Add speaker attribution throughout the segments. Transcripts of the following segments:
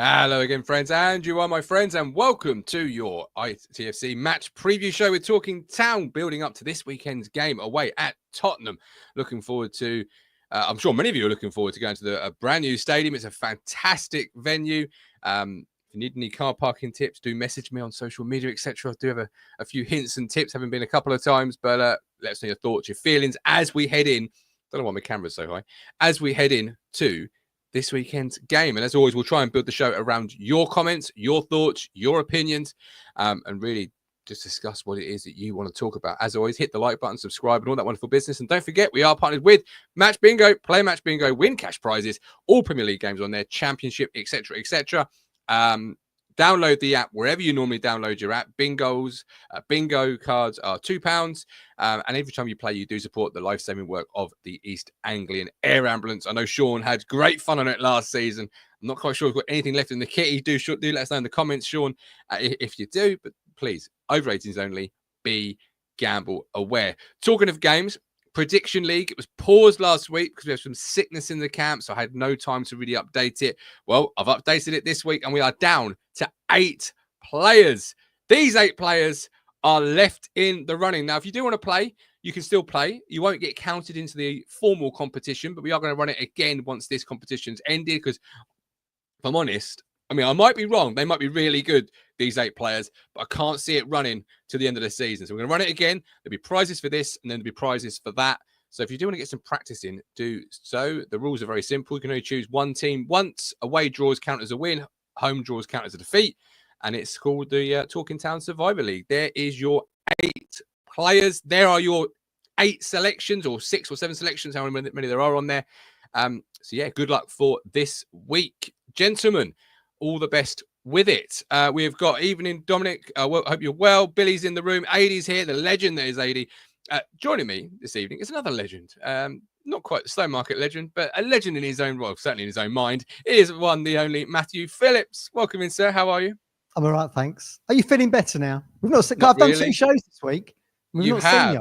Speaker 1: Hello again, friends, and you are my friends, and welcome to your ITFC match preview show. We're talking Town, building up to this weekend's game away at Tottenham. Looking forward to, I'm sure many of you are looking forward to going to a brand new stadium. It's a fantastic venue. If you need any car parking tips, do message me on social media, etc. I do have a few hints and tips, haven't been a couple of times, but let us know your thoughts, your feelings as we head in. Don't know why my camera's so high. As we head in to this weekend's game. And as always, we'll try and build the show around your comments, your thoughts, your opinions, and really just discuss what it is that you want to talk about. As always, hit the like button, subscribe, and all that wonderful business. And don't forget, we are partnered with Match Bingo. Play Match Bingo, win cash prizes, all Premier League games on there, Championship, etc., etc. Download the app wherever you normally download your app. Bingo cards are £2. And every time you play, you do support the life-saving work of the East Anglian Air Ambulance. I know Sean had great fun on it last season. I'm not quite sure if we've got anything left in the kitty. Do let us know in the comments, Sean, if you do. But please, over 18s only, be gamble aware. Talking of games, Prediction League, it was paused last week because we have some sickness in the camp, so I had no time to really update it. Well, I've updated it this week, and we are down to 8 players. These 8 players are left in the running. Now, if you do want to play, you can still play. You won't get counted into the formal competition, but we are going to run it again once this competition's ended, because if I'm honest, I mean, I might be wrong. They might be really good, these 8 players, but I can't see it running to the end of the season. So we're going to run it again. There'll be prizes for this, and then there'll be prizes for that. So if you do want to get some practice in, do so. The rules are very simple. You can only choose one team once. Away draws count as a win. Home draws count as a defeat. And it's called the Talking Town Survivor League. There is your 8 players. There are your 8 selections, or 6 or 7 selections, however many there are on there. So yeah, good luck for this week. Gentlemen, all the best with it. We've got Evening Dominic. Hope you're well. Billy's in the room. Ady's here, the legend that is Ady. Joining me this evening is another legend. Not quite the Stowmarket legend, but a legend in his own, well, certainly in his own mind. It is one, the only Matthew Phillips. Welcome in, sir. How are you?
Speaker 2: I'm all right, thanks. Are you feeling better now? I've done 2 shows this week.
Speaker 1: You have.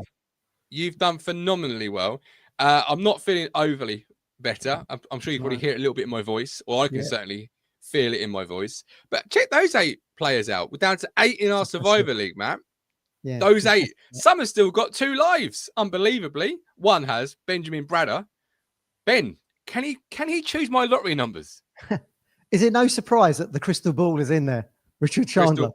Speaker 1: You've done phenomenally well. I'm not feeling overly better. I'm sure you can probably hear it a little bit in my voice, or I can certainly feel it in my voice. But check those 8 players out. We're down to 8 in our Survivor League, Matt. Yeah, those 8. Some have still got 2 lives, unbelievably. One has, Benjamin Bradder. Ben, can he choose my lottery numbers?
Speaker 2: Is it no surprise that the crystal ball is in there? Richard Chandler.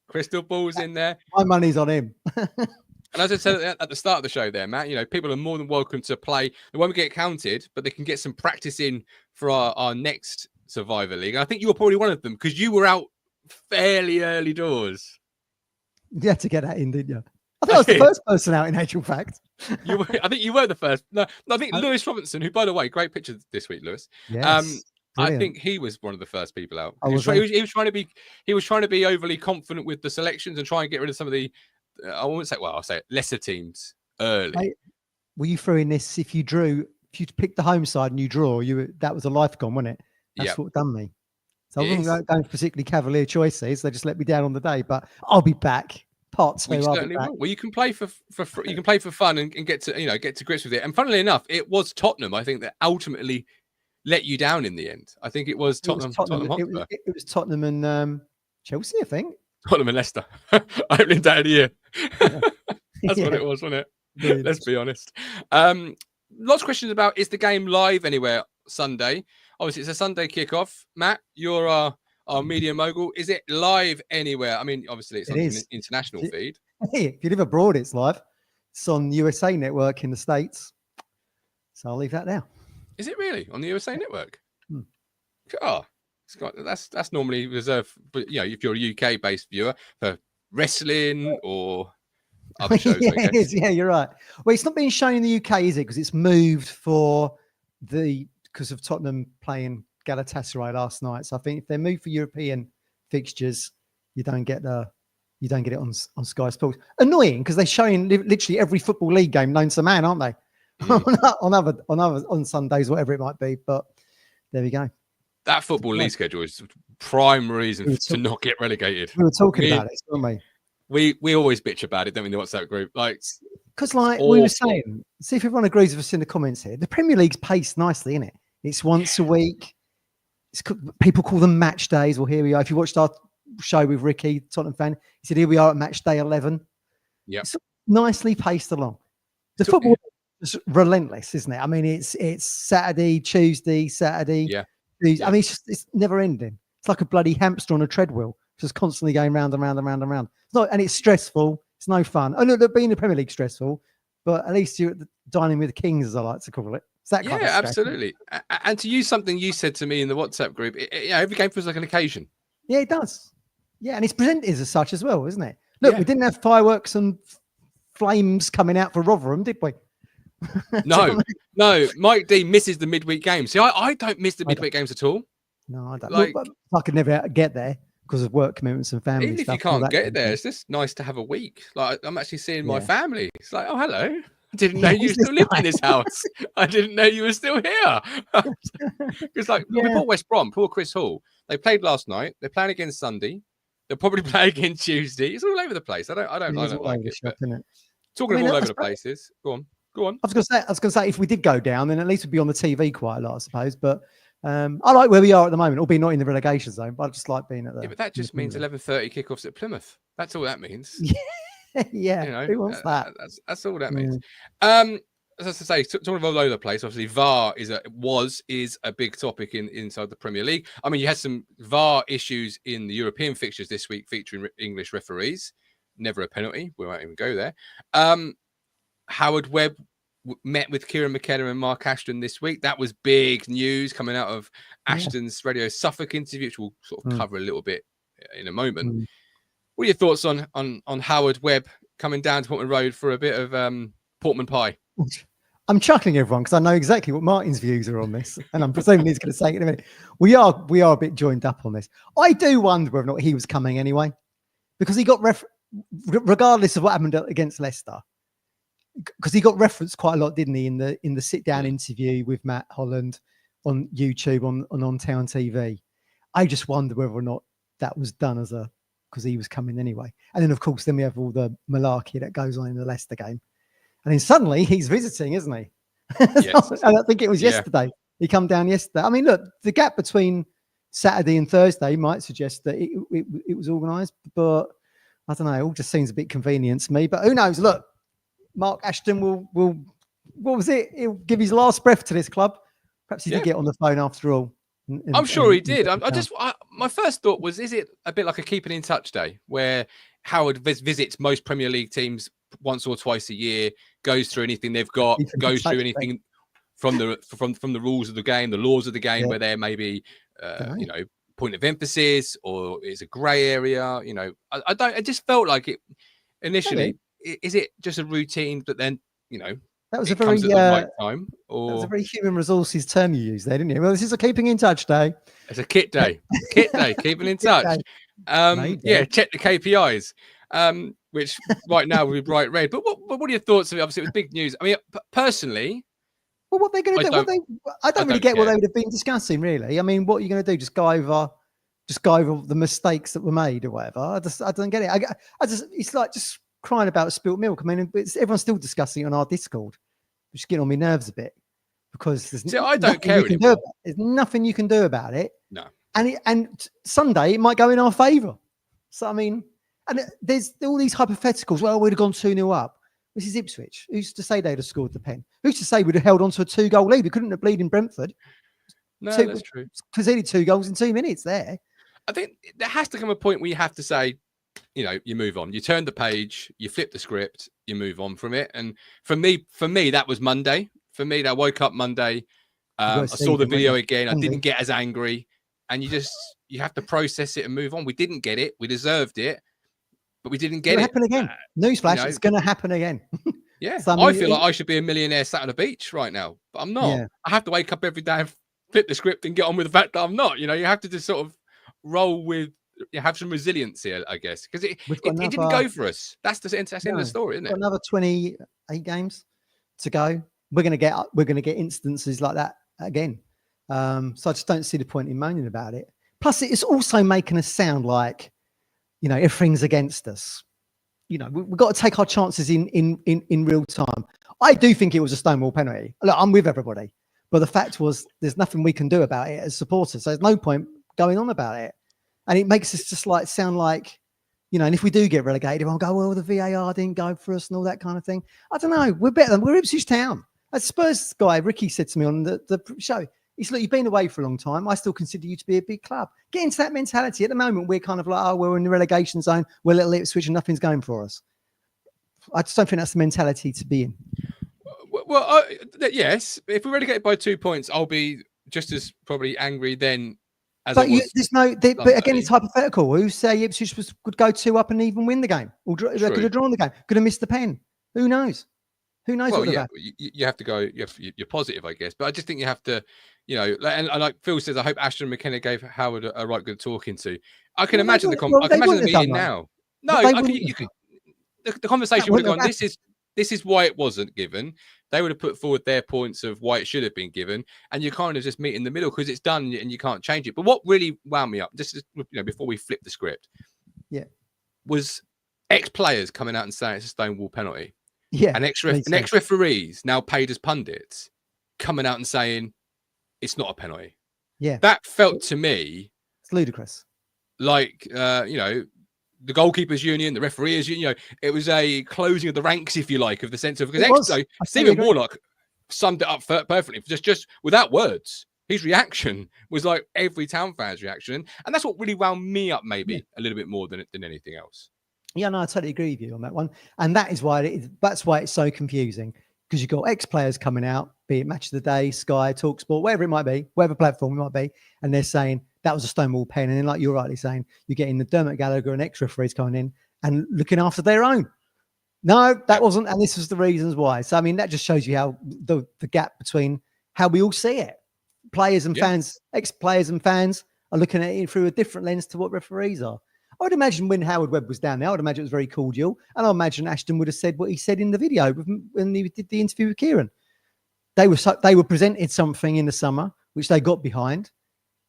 Speaker 1: Crystal ball's in there.
Speaker 2: My money's on him.
Speaker 1: And as I said at the start of the show there, Matt, you know, people are more than welcome to play. They won't get counted, but they can get some practice in for our next Survivor League. And I think you were probably one of them, because you were out fairly early doors.
Speaker 2: You had to get that in, didn't you? I think I was the first person out, in actual fact.
Speaker 1: I think you were the first. No, I think Lewis Robinson, who, by the way, great picture this week, Lewis.
Speaker 2: Yes.
Speaker 1: I think he was one of the first people out. He was trying to be overly confident with the selections and try and get rid of some of the, I won't say, well, I'll say it, lesser teams early.
Speaker 2: Mate, were you throwing this? If you picked the home side and you draw, that was a life gone, wasn't it? That's what done me. So I wasn't going particularly cavalier choices. They just let me down on the day, but I'll be back. Part 2.
Speaker 1: Well, you can play for you can play for fun and get to grips with it. And funnily enough, it was Tottenham, I think, that ultimately let you down in the end. I think it was Tottenham.
Speaker 2: It was Tottenham and Chelsea, I think.
Speaker 1: Tottenham and Leicester. Opening day of the year. That's what it was, wasn't it? Really. Let's be honest. Lots of questions about, is the game live anywhere Sunday? Obviously, it's a Sunday kickoff. Matt, you're our media mogul. Is it live anywhere? I mean, obviously, it's on an international feed.
Speaker 2: Hey, if you live abroad, it's live. It's on USA Network in the States. So I'll leave that there.
Speaker 1: Is it really on the USA Network? Oh, that's normally reserved for, you know, if you're a UK-based viewer, for wrestling or other shows.
Speaker 2: Yeah, it is. Yeah, you're right. Well, it's not being shown in the UK, is it? Because it's moved because of Tottenham playing Galatasaray last night. So I think if they move for European fixtures, you don't get the You don't get it on Sky Sports. Annoying because they're showing literally every football league game known to man, aren't they? On Sundays, whatever it might be. But there we go.
Speaker 1: That football league schedule is prime reason to not get relegated.
Speaker 2: We were talking about it, weren't
Speaker 1: we? We always bitch about it, don't we? In the WhatsApp group,
Speaker 2: because we were saying, see if everyone agrees with us in the comments here. The Premier League's paced nicely, isn't it? It's once a week. People call them match days. Well, here we are. If you watched our show with Ricky, Tottenham fan, he said, here we are at match day 11.
Speaker 1: Yeah,
Speaker 2: it's nicely paced along. The football is relentless, isn't it? I mean, it's Saturday, Tuesday, Saturday.
Speaker 1: Yeah.
Speaker 2: I mean, it's never ending. It's like a bloody hamster on a treadmill, just constantly going round and round and round and round. And it's stressful. It's no fun. Oh, look, being in the Premier League stressful, but at least you're dining with the kings, as I like to call it. It's that kind of stress.
Speaker 1: Absolutely. And to use something you said to me in the WhatsApp group, every game feels like an occasion.
Speaker 2: Yeah, it does. Yeah, and it's presented as such as well, isn't it? Look, we didn't have fireworks and flames coming out for Rotherham, did we?
Speaker 1: No. Mike D misses the midweek games. See, I don't miss the midweek games at all.
Speaker 2: No, I don't. I could never get there because of work commitments and family.
Speaker 1: Even if you can't get there, it's just nice to have a week. Like, I'm actually seeing my family. It's like, oh, hello. I didn't know you still lived in this house. I didn't know you were still here. It's like, we bought West Brom, poor Chris Hall. They played last night. They're playing again Sunday. They'll probably play again Tuesday. It's all over the place. I don't like it. Talking of all over the places. Go on.
Speaker 2: I was going to say, if we did go down, then at least we'd be on the TV quite a lot, I suppose. But I like where we are at the moment, albeit not in the relegation zone. But I just like being at the.
Speaker 1: Yeah, but that just means 11:30 kickoffs at Plymouth. That's all that means.
Speaker 2: Yeah, who wants that?
Speaker 1: That's all that means. As I say, talking of all over the place, obviously VAR is a big topic inside the Premier League. I mean, you had some VAR issues in the European fixtures this week featuring English referees. Never a penalty. We won't even go there. Howard Webb met with Kieran McKenna and Mark Ashton this week. That was big news coming out of Ashton's Radio Suffolk interview, which we'll sort of cover a little bit in a moment. What are your thoughts on Howard Webb coming down to Portman Road for a bit of Portman pie?
Speaker 2: I'm chuckling, everyone, because I know exactly what Martin's views are on this, and I'm presuming he's going to say it in a minute. We are a bit joined up on this. I do wonder whether or not he was coming anyway, because he got regardless of what happened against Leicester, because he got referenced quite a lot, didn't he, in the sit down interview with Matt Holland on YouTube on Town TV. I just wonder whether or not that was done because he was coming anyway. And then of course we have all the malarkey that goes on in the Leicester game. And then suddenly he's visiting, isn't he? Yes. I think it was yesterday. He come down yesterday. I mean, look, the gap between Saturday and Thursday might suggest that it was organised, but I don't know. It all just seems a bit convenient to me. But who knows? Look, Mark Ashton will what was it? He'll give his last breath to this club. Perhaps he did get on the phone after all.
Speaker 1: I'm sure he did. My first thought was, is it a bit like a keeping in touch day where Howard visits most Premier League teams once or twice a year, goes through anything they've got, goes through anything from the rules of the game, the laws of the game, where there may be, point of emphasis or is a grey area. I just felt like it initially. Is it just a routine, but then that was a very right time, or that was a very
Speaker 2: human resources term you used there, didn't you? Well, this is a keeping in touch day.
Speaker 1: It's a kit day. Keeping in touch. Check the KPIs. Which right now would be bright red. But what are your thoughts of it? Obviously, it was big news. I mean, personally,
Speaker 2: well, what they're going to do? I don't really get what they would have been discussing. Really, I mean, what are you going to do? Just go over the mistakes that were made or whatever. I don't get it. It's like just crying about spilt milk. I mean, everyone's still discussing it on our Discord, which is getting on my nerves a bit because
Speaker 1: I don't care anymore.
Speaker 2: There's nothing you can do about it.
Speaker 1: No.
Speaker 2: And Sunday it might go in our favour. So I mean, and there's all these hypotheticals. Well, we'd have gone 2-0 up. This is Ipswich. Who's to say they'd have scored the pen? Who's to say we'd have held on to a 2-goal lead? We couldn't have bleed in Brentford.
Speaker 1: No, that's true.
Speaker 2: Conceded 2 goals in 2 minutes there.
Speaker 1: I think there has to come a point where you have to say, you move on. You turn the page, you flip the script, you move on from it. And for me, that was Monday. For me, I woke up Monday. I saw the video again. I didn't get as angry. And you have to process it and move on. We didn't get it. We deserved it. But we didn't get it.
Speaker 2: Happen again. Newsflash, it's going to happen again.
Speaker 1: Yeah. So, I feel like I should be a millionaire sat on the beach right now, but I'm not. Yeah. I have to wake up every day and flip the script and get on with the fact that I'm not. You have to just sort of roll with have some resilience here, I guess, because it
Speaker 2: We've got
Speaker 1: didn't go for us. That's the end of the story, isn't it?
Speaker 2: Got another 28 games to go. We're going to get instances like that again. So I just don't see the point in moaning about it. Plus, it's also making us sound like, everything's against us. We've got to take our chances in real time. I do think it was a stonewall penalty. Look, I'm with everybody, but the fact was, there's nothing we can do about it as supporters. So there's no point going on about it, and it makes us just sound like, and if we do get relegated, everyone go, well, the VAR didn't go for us and all that kind of thing. I don't know. We're better than we're Ipswich Town. As Spurs guy, Ricky said to me on the show, he said, look, you've been away for a long time. I still consider you to be a big club. Get into that mentality. At the moment, we're kind of like, oh, we're in the relegation zone. We're little Ipswich and nothing's going for us. I just don't think that's the mentality to be in.
Speaker 1: Well, yes. If we're relegated by 2 points, I'll be just as probably angry then as I was.
Speaker 2: But again, it's hypothetical. Who say Ipswich would go 2 up and even win the game? Or could have drawn the game? Could have missed the pen? Who knows? Who knows?
Speaker 1: Well, yeah, you have to go. You're positive, I guess. But I just think you have to, and like Phil says, I hope Ashton McKenna gave Howard a right good talking to. I can imagine the meeting now. No, the conversation would have gone. This is why it wasn't given. They would have put forward their points of why it should have been given, and you kind of just meet in the middle because it's done and you can't change it. But what really wound me up, just before we flip the script, was ex-players coming out and saying it's a stonewall penalty.
Speaker 2: Yeah,
Speaker 1: and ex-referees now paid as pundits coming out and saying it's not a penalty.
Speaker 2: Yeah,
Speaker 1: that felt to me
Speaker 2: it's ludicrous.
Speaker 1: Like the goalkeepers union, the referees union, it was a closing of the ranks, if you like, of the sense of because Stephen Warnock summed it up perfectly, just without words. His reaction was like every Town fan's reaction, and that's what really wound me up, maybe a little bit more than anything else.
Speaker 2: Yeah, no, I totally agree with you on that one, and that is why that's why it's so confusing, because you've got ex-players coming out, be it Match of the Day, Sky, TalkSport, wherever it might be, whatever platform it might be, and they're saying that was a stonewall pen, and then, like you're rightly saying, you're getting the Dermot Gallagher and ex-referees coming in and looking after their own. No, that wasn't, and this was the reasons why. So I mean, that just shows you how the gap between how we all see it. Players and fans, ex-players and fans are looking at it through a different lens to what referees are. I would imagine when Howard Webb was down there, I would imagine it was very cordial. And I imagine Ashton would have said what he said in the video when he did the interview with Kieran. They were presented something in the summer, which they got behind.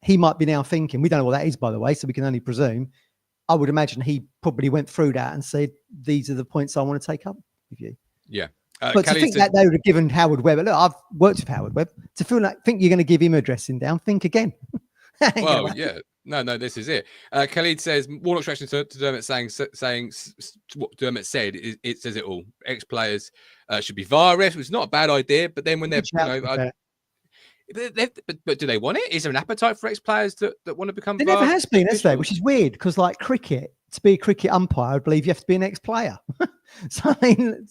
Speaker 2: He might be now thinking, we don't know what that is, by the way, so we can only presume. I would imagine he probably went through that and said, these are the points I want to take up with you.
Speaker 1: Yeah.
Speaker 2: But to think that they would have given Howard Webb, look, I've worked with Howard Webb, to think you're going to give him a dressing down, think again.
Speaker 1: Well, yeah. No, this is it. Khalid says Warnock's reaction to Dermot saying what Dermot said. It says it all. Ex-players should be VAR refs. It's not a bad idea, but then when they're, but do they want it? Is there an appetite for ex-players that want to become?
Speaker 2: There never has been, has there? Which is weird because, like cricket, to be a cricket umpire, I believe you have to be an ex-player. So I mean,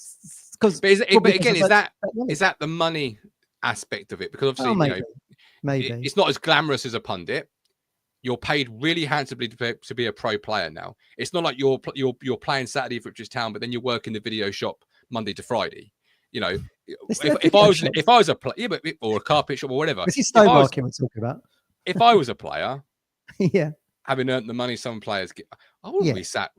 Speaker 2: because is that the money aspect of it? Because obviously, maybe
Speaker 1: it's not as glamorous as a pundit. You're paid really handsomely to be a pro player now. It's not like you're playing Saturday for Ipswich Town, but then you work in the video shop Monday to Friday. If I was a player, or a carpet shop or whatever.
Speaker 2: This is Stowmarket we're talking about.
Speaker 1: If I was a player,
Speaker 2: having
Speaker 1: earned the money some players get, I wouldn't be sat,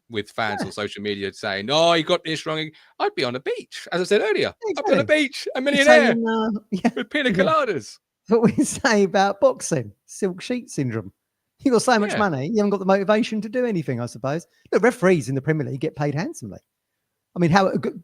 Speaker 1: with fans on social media saying, "Oh, you got this wrong." I'd be on a beach, as I said earlier. Exactly. I'd be on a beach, a millionaire with pina coladas.
Speaker 2: What we say about boxing, silk sheet syndrome. You've got so much money, you haven't got the motivation to do anything, I suppose. Look, referees in the Premier League get paid handsomely. I mean,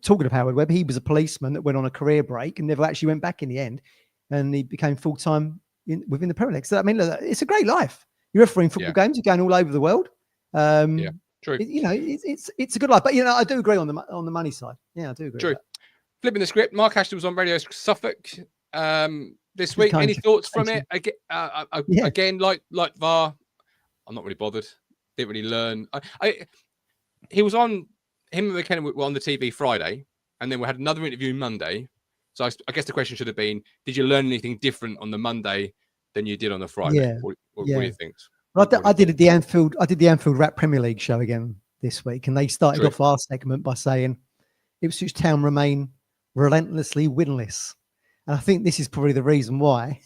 Speaker 2: talking of Howard Webb, he was a policeman that went on a career break and never actually went back in the end, and he became full-time within the Premier League. So, I mean, look, it's a great life. You're refereeing football games, you're going all over the world.
Speaker 1: True.
Speaker 2: It's a good life. But, I do agree on the money side. Yeah, I do agree.
Speaker 1: True. Flipping the script, Mark Ashton was on Radio Suffolk this week. Any thoughts from it? Again, like VAR, I'm not really bothered. Didn't really learn. He was on. Him and McKenna were on the TV Friday, and then we had another interview Monday. So I guess the question should have been: did you learn anything different on the Monday than you did on the Friday?
Speaker 2: Yeah.
Speaker 1: What do you think?
Speaker 2: Well, I did the Anfield Wrap Premier League show again this week, and they started off our segment by saying Ipswich Town remain relentlessly winless. And I think this is probably the reason why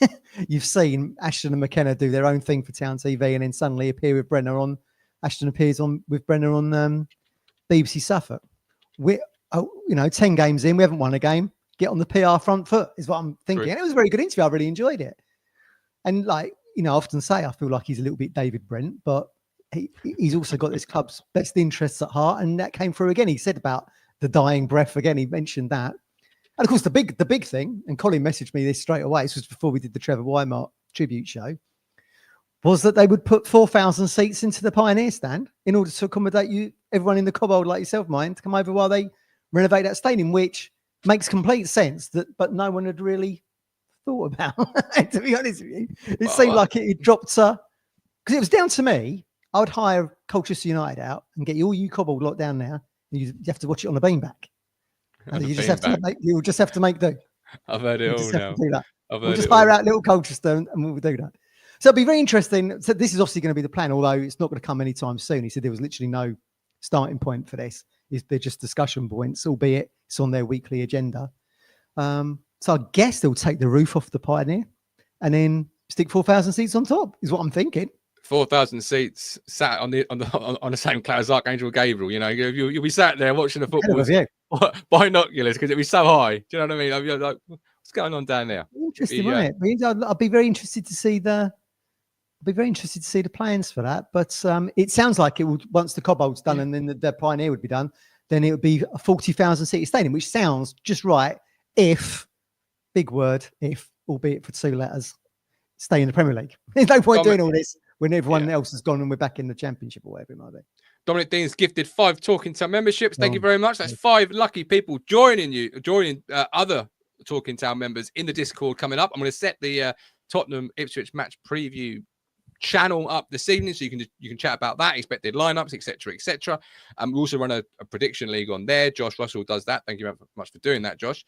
Speaker 2: you've seen Ashton and McKenna do their own thing for Town TV and then suddenly appear with Brenner on Ashton appears on with Brenner on BBC Suffolk. We're 10 games in, we haven't won a game. Get on the PR front foot is what I'm thinking. And it was a very good interview. I really enjoyed it. And I often say I feel like he's a little bit David Brent, but he's also got this club's best interests at heart, and that came through again. He said about the dying breath again. He mentioned that, and of course the big thing. And Colin messaged me this straight away. This was before we did the Trevor Wymart tribute show. Was that they would put 4,000 seats into the Pioneer stand in order to accommodate everyone in the Cobbold like yourself, mind, to come over while they renovate that stadium, which makes complete sense. But no one had really thought about. To be honest with you, it seemed like it dropped because it was down to me. I would hire Colchester United out and get all you Cobbold locked down now. And you have to watch it on a beanbag. And you just have to you'll just have to make do.
Speaker 1: I've heard it all now.
Speaker 2: We'll just hire out little Colchester and we'll do that. So it'll be very interesting. So this is obviously going to be the plan, although it's not going to come anytime soon. He said there was literally no starting point for this. They're just discussion points, albeit it's on their weekly agenda. So I guess they'll take the roof off the Pioneer and then stick 4,000 seats on top, is what I'm thinking.
Speaker 1: 4,000 seats sat on the same cloud as Archangel Gabriel. You'll be sat there watching the football binoculars because it'll be so high. Do you know what I mean? I'll be like, what's going on down there?
Speaker 2: Interesting, right? I'll be very interested to see the plans for that. But it sounds like it would, once the Cobbold's done and then the Pioneer would be done, then it would be a 40,000 seat stadium, which sounds just right if, big word, if, albeit for 2 letters, stay in the Premier League. There's no point doing all this when everyone else has gone and we're back in the Championship or whatever it might be.
Speaker 1: Dominic Dean's gifted 5 Talking Town memberships. Thank you very much. That's 5 lucky people joining other Talking Town members in the Discord coming up. I'm going to set the Tottenham Ipswich match preview channel up this evening, so you can chat about that, expected lineups, etc. We also run a prediction league on there. Josh Russell does that. Thank you very much for doing that, Josh.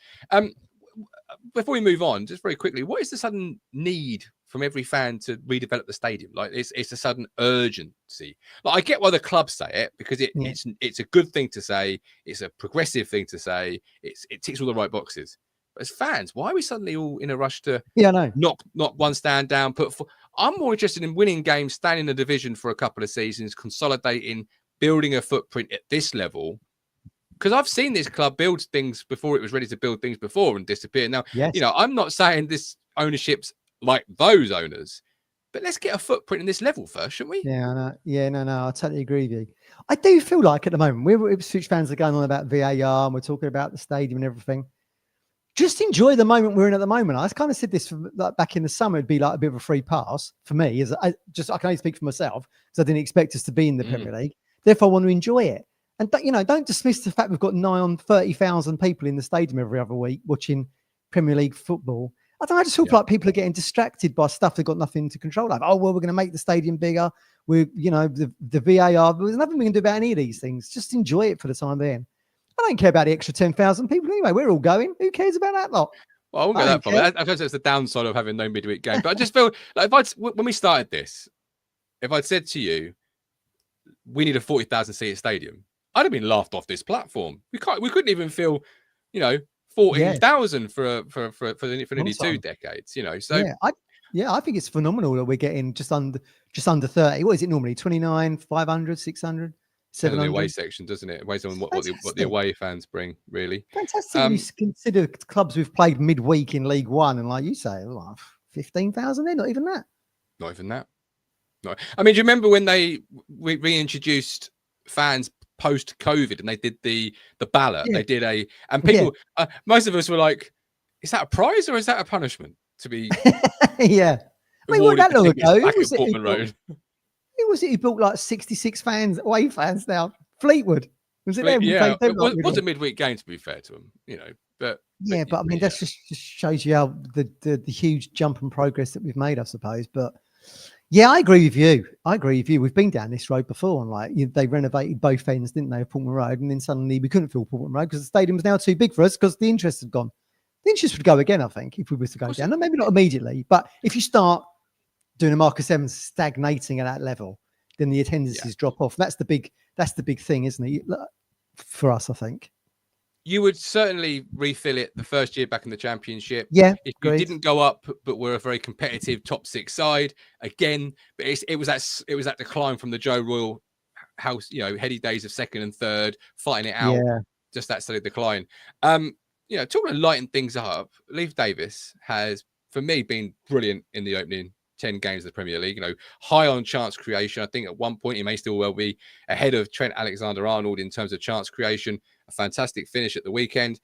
Speaker 1: Before we move on, just very quickly, what is the sudden need from every fan to redevelop the stadium? Like it's a sudden urgency. Like I get why the clubs say it, because it's a good thing to say, it's a progressive thing to say, it ticks all the right boxes. But as fans, why are we suddenly all in a rush to knock one stand down? I'm more interested in winning games, staying in the division for a couple of seasons, consolidating, building a footprint at this level. Because I've seen this club build things before it was ready to build things before and disappear. Now, I'm not saying this ownership's like those owners, but let's get a footprint in this level first, shouldn't we?
Speaker 2: No, I totally agree with you. I do feel like at the moment, we're Ipswich fans are going on about VAR and we're talking about the stadium and everything. Just enjoy the moment we're in at the moment. I kind of said this back in the summer, it'd be like a bit of a free pass for me. I can only speak for myself because I didn't expect us to be in the Premier League. Therefore, I want to enjoy it. And don't dismiss the fact we've got nigh on 30,000 people in the stadium every other week watching Premier League football. I just feel like people are getting distracted by stuff they've got nothing to control. Like, we're going to make the stadium bigger. The VAR. There's nothing we can do about any of these things. Just enjoy it for the time being. I don't care about the extra 10,000 people anyway. We're all going. Who cares about that lot?
Speaker 1: Well, I won't go that far. I suppose that's the downside of having no midweek game. But I just feel like when we started this, if I'd said to you, we need a 40,000 seat stadium, I'd have been laughed off this platform. We couldn't even fill, 14,000 for nearly 2 decades. So
Speaker 2: I think it's phenomenal that we're getting just under 30. What is it normally? 29, 500, 600, 700.
Speaker 1: The away section, doesn't it? It weighs on what the away fans bring, really.
Speaker 2: Fantastic. You consider clubs we've played midweek in League One, and like you say, 15,000 there. Not even that.
Speaker 1: Not even that. No. I mean, do you remember when we reintroduced fans post-COVID and they did the ballot? They did and people, most of us were like, is that a prize or is that a punishment to be?
Speaker 2: I mean, what that long ago?
Speaker 1: Who
Speaker 2: was it? He built like 66 away fans now. Fleetwood. Was it them?
Speaker 1: Yeah, it was a midweek game, to be fair to them, But
Speaker 2: I mean, that just shows you how the huge jump in progress that we've made, I suppose. But yeah, I agree with you. We've been down this road before, and they renovated both ends, didn't they, of Portman Road? And then suddenly we couldn't fill Portman Road because the stadium was now too big for us because the interest had gone. The interest would go again, I think, if we were to go down. Maybe not immediately, but if you start doing a Marcus Evans stagnating at that level, then the attendances drop off. That's the big thing, isn't it? For us, I think.
Speaker 1: You would certainly refill it the first year back in the Championship.
Speaker 2: Yeah,
Speaker 1: if you didn't go up, but were a very competitive top 6 side again. But it was that decline from the Joe Royle how heady days of second and third, fighting it out.
Speaker 2: Yeah.
Speaker 1: Just that steady decline. Talking to lighten things up, Leif Davis has, for me, been brilliant in the opening 10 games of the Premier League. High on chance creation. I think at one point he may still well be ahead of Trent Alexander-Arnold in terms of chance creation. A fantastic finish at the weekend.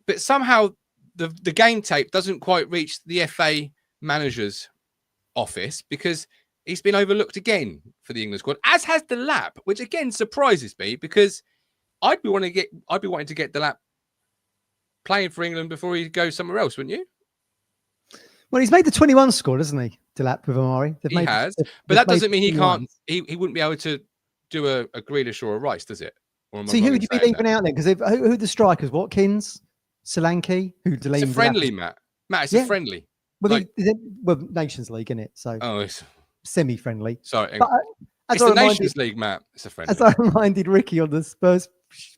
Speaker 1: But somehow the game tape doesn't quite reach the FA manager's office, because he's been overlooked again for the England squad, as has Delap, which again surprises me, because I'd be wanting to get Delap playing for England before he goes somewhere else, wouldn't you?
Speaker 2: Well, he's made the 21 squad, hasn't he, Delap, with Amari?
Speaker 1: He has, but that doesn't mean he can't. He wouldn't be able to do a Grealish or a Rice, does it?
Speaker 2: So who would you be leaving out then? Because who are the strikers? Watkins, Solanke, who
Speaker 1: It's a friendly, Matt. It's a friendly.
Speaker 2: Well, Nations League, isn't it? So
Speaker 1: it's
Speaker 2: semi-friendly.
Speaker 1: Sorry, it's the Nations League, Matt. It's a friendly.
Speaker 2: As I reminded Ricky on the Spurs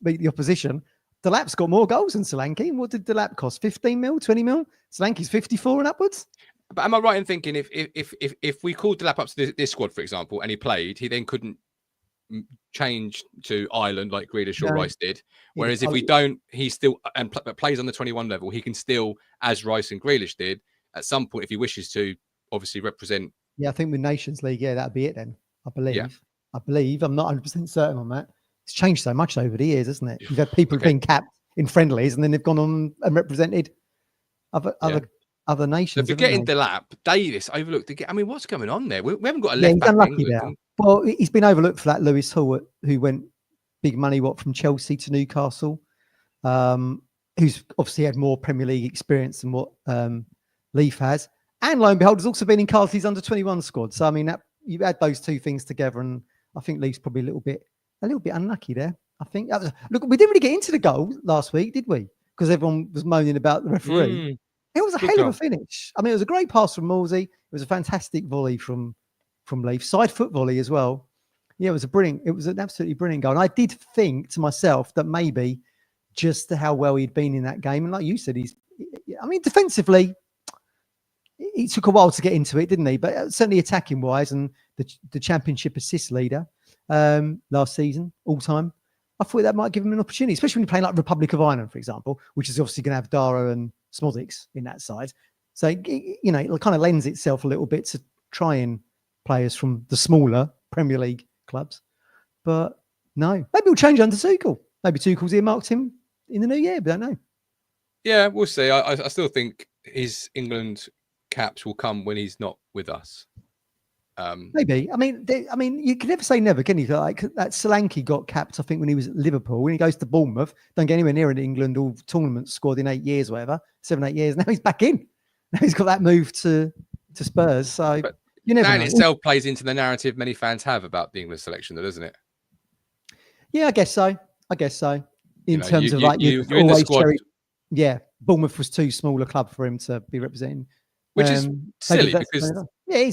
Speaker 2: meet the opposition, Delap's got more goals than Solanke. What did Delap cost? 15 mil, 20 mil? Solanke's 54 and upwards.
Speaker 1: But am I right in thinking if we called Delap up to this squad, for example, and he played, he then couldn't change to Ireland like Grealish or Rice did? Whereas if we don't, he still plays on the 21 level. He can still, as Rice and Grealish did, at some point, if he wishes to, obviously represent.
Speaker 2: Yeah, I think with Nations League, that'd be it then. I believe.
Speaker 1: Yeah.
Speaker 2: I believe. I'm not 100% certain on that. It's changed so much over the years, isn't it? You've had people being capped in friendlies, and then they've gone on and represented other nations.
Speaker 1: So forgetting Delap, Davis overlooked again. I mean, what's going on there? We haven't got a
Speaker 2: Yeah,
Speaker 1: left back.
Speaker 2: Unlucky there. Well, he's been overlooked for that Lewis Hall, who went big money, from Chelsea to Newcastle, who's obviously had more Premier League experience than what Leif has. And lo and behold, has also been in Carsley's under-21 squad. So, I mean, you add those two things together, and I think Leif's probably a little bit unlucky there. I think look, we didn't really get into the goal last week, did we? Because everyone was moaning about the referee. It was a hell of a finish. I mean, it was a great pass from Morsey. It was a fantastic volley from Leif, side foot volley as well. Yeah, it was an absolutely brilliant goal. And I did think to myself that maybe just how well he'd been in that game, and like you said, defensively, he took a while to get into it, didn't he? But certainly attacking wise, and the championship assist leader last season, all time, I thought that might give him an opportunity, especially when you're playing like Republic of Ireland, for example, which is obviously going to have Dara and Smodics in that side. So, it kind of lends itself a little bit to trying players from the smaller Premier League clubs. But no, maybe we'll change under Tuchel. Maybe Tuchel's earmarked him in the new year, but I don't know. Yeah,
Speaker 1: we'll see. I still think his England caps will come when he's not with us.
Speaker 2: Maybe. I mean, you can never say never, can you? Like that Solanke got capped, I think, when he was at Liverpool. When he goes to Bournemouth, don't get anywhere near an England all tournament squad in 8 years, whatever, 7-8 years. Now he's back in. Now he's got that move to Spurs. So you never know. That
Speaker 1: itself plays into the narrative many fans have about the English selection, though, doesn't it?
Speaker 2: Yeah, I guess so. In terms of
Speaker 1: you're in the squad.
Speaker 2: Bournemouth was too small a club for him to be representing.
Speaker 1: Which is silly because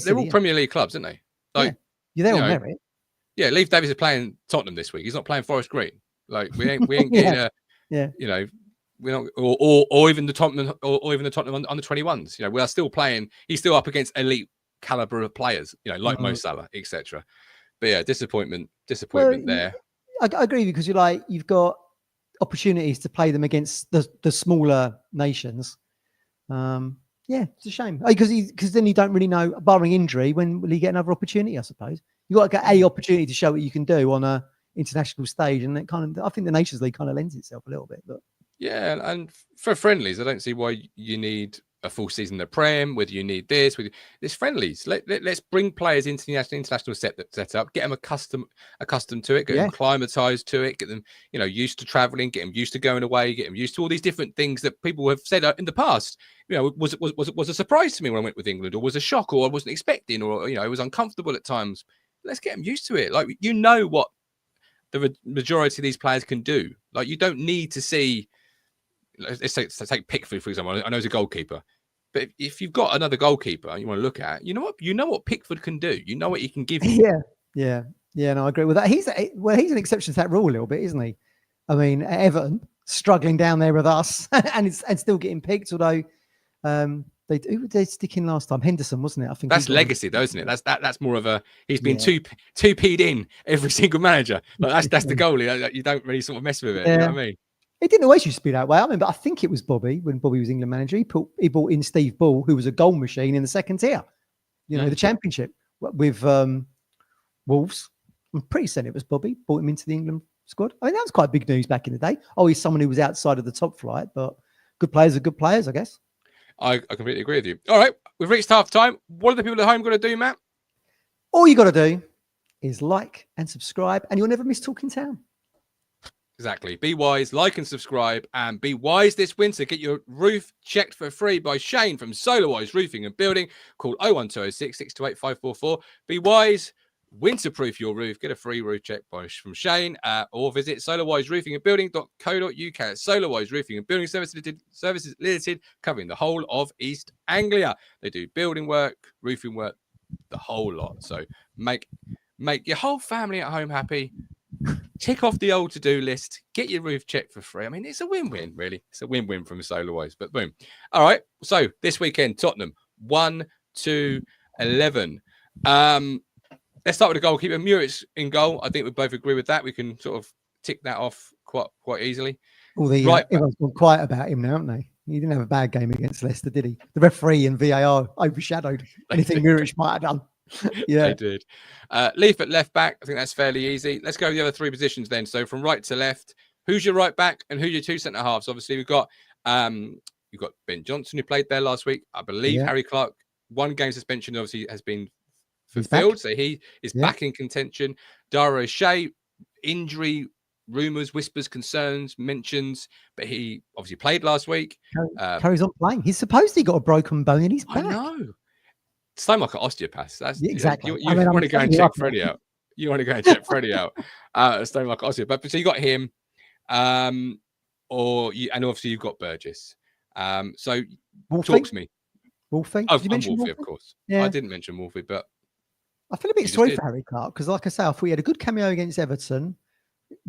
Speaker 1: they're all Premier League clubs, aren't they? Like,
Speaker 2: you're there on merit.
Speaker 1: Yeah, Leif Davis is playing Tottenham this week. He's not playing Forest Green. Like we ain't getting we're not, or even the Tottenham or even the Tottenham under 21s. We are still playing. He's still up against elite caliber of players. Like Mo Salah, etc. But yeah, disappointment there.
Speaker 2: I agree, because you've got opportunities to play them against the smaller nations. Yeah, it's a shame, because then you don't really know, barring injury, when will you get another opportunity? I suppose you got to get a opportunity to show what you can do on a international stage, and I think the Nations League kind of lends itself a little bit. But
Speaker 1: yeah, and for friendlies, I don't see why you need a full season in the Prem, whether you need this. It's friendlies. Let's bring players into the international setup, get them accustomed to it, get them acclimatized to it, get them used to traveling, get them used to going away, get them used to all these different things that people have said in the past. Was a surprise to me when I went with England, or was a shock, or I wasn't expecting, or it was uncomfortable at times. Let's get them used to it. Like what the majority of these players can do. Like you don't need to see. Let's take Pickford, for example. I know he's a goalkeeper, but if you've got another goalkeeper you want to look at, you know what Pickford can do. You know what he can give you.
Speaker 2: Yeah. No, I agree with that. He's an exception to that rule a little bit, isn't he? I mean, Everton struggling down there with us and still getting picked. Although Who were they sticking last time? Henderson, wasn't it? I think
Speaker 1: that's legacy, though, isn't it? That's more of a he's been two P'd in every single manager. Like that's the goalie. You don't really sort of mess with it. You know what I mean?
Speaker 2: It didn't always used to be that way. I mean, but I think it was Bobby when Bobby was England manager. He brought in Steve Ball, who was a goal machine in the second tier. You know, the Championship with Wolves. I'm pretty certain it was Bobby brought him into the England squad. I mean, that was quite big news back in the day. Oh, he's someone who was outside of the top flight, but good players are good players, I guess.
Speaker 1: I completely agree with you. All right, we've reached half time. What are the people at home going to do, Matt?
Speaker 2: All you got to do is like and subscribe, and you'll never miss Talking Town.
Speaker 1: Exactly. Be wise, like and subscribe, and be wise this winter. Get your roof checked for free by Shane from Solarwise Roofing and Building. Call 01206 628 544. Be wise. Winterproof your roof. Get a free roof check from Shane, or visit solarwiseroofingandbuilding.co.uk. Solarwise Roofing and Building Services Limited, covering the whole of East Anglia. They do building work, roofing work, the whole lot. So make your whole family at home happy. Tick off the old to-do list. Get your roof checked for free. I mean, it's a win-win, really. It's a win-win from Solarwise. But boom. All right. So this weekend, Tottenham 1-2-11. Let's start with the goalkeeper. Muric in goal. I think we both agree with that. We can sort of tick that off quite easily.
Speaker 2: Well, everyone's gone quiet about him now, haven't they? He didn't have a bad game against Leicester, did he? The referee and VAR overshadowed anything Muric might have done. Yeah,
Speaker 1: they did. Leaf at left back. I think that's fairly easy. Let's go with the other three positions then. So from right to left, who's your right back and who's your two centre halves? Obviously, we've got Ben Johnson who played there last week. I believe Harry Clark, 1 game suspension, obviously has been fulfilled, so he is back in contention. Dara O'Shea, injury rumours, whispers, concerns, mentions, but he obviously played last week.
Speaker 2: Carries on playing. He's supposedly got a broken bone in his back.
Speaker 1: I know. Stowmarket Osteopaths. That's
Speaker 2: exactly.
Speaker 1: You want to go and check Freddie out. You want to go and check Freddie out. Stowmarket Osteopaths. So you got him, and obviously you've got Burgess. So talk to me.
Speaker 2: Wolfie.
Speaker 1: Oh, Wolfie, of course. Yeah. I didn't mention Wolfie, but
Speaker 2: I feel a bit sorry for Harry Clark because, like I say, I thought he had a good cameo against Everton,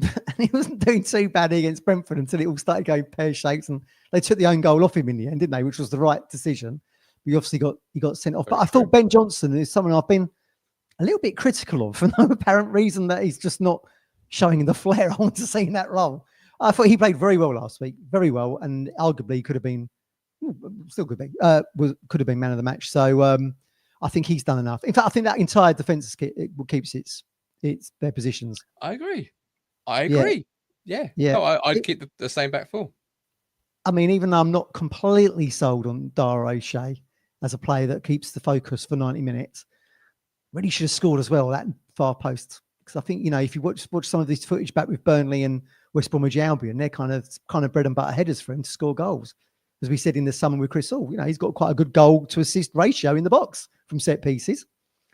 Speaker 2: and he wasn't doing too badly against Brentford until it all started going pear-shaped, and they took the own goal off him in the end, didn't they? Which was the right decision. He obviously got sent off. But I thought Ben Johnson is someone I've been a little bit critical of for no apparent reason, that he's just not showing the flair I want to see in that role. I thought he played very well last week, very well, and arguably could have been, still could be, could have been man of the match. So I think he's done enough. In fact, I think that entire defence keeps their positions.
Speaker 1: I agree. Yeah. No, I'd keep the same back four.
Speaker 2: I mean, even though I'm not completely sold on Dara O'Shea as a player that keeps the focus for 90 minutes, really should have scored as well, that far post. Because I think, if you watch some of this footage back with Burnley and West Bromwich Albion, they're kind of bread and butter headers for him to score goals. As we said in the summer with Chris Hall, he's got quite a good goal to assist ratio in the box from set pieces.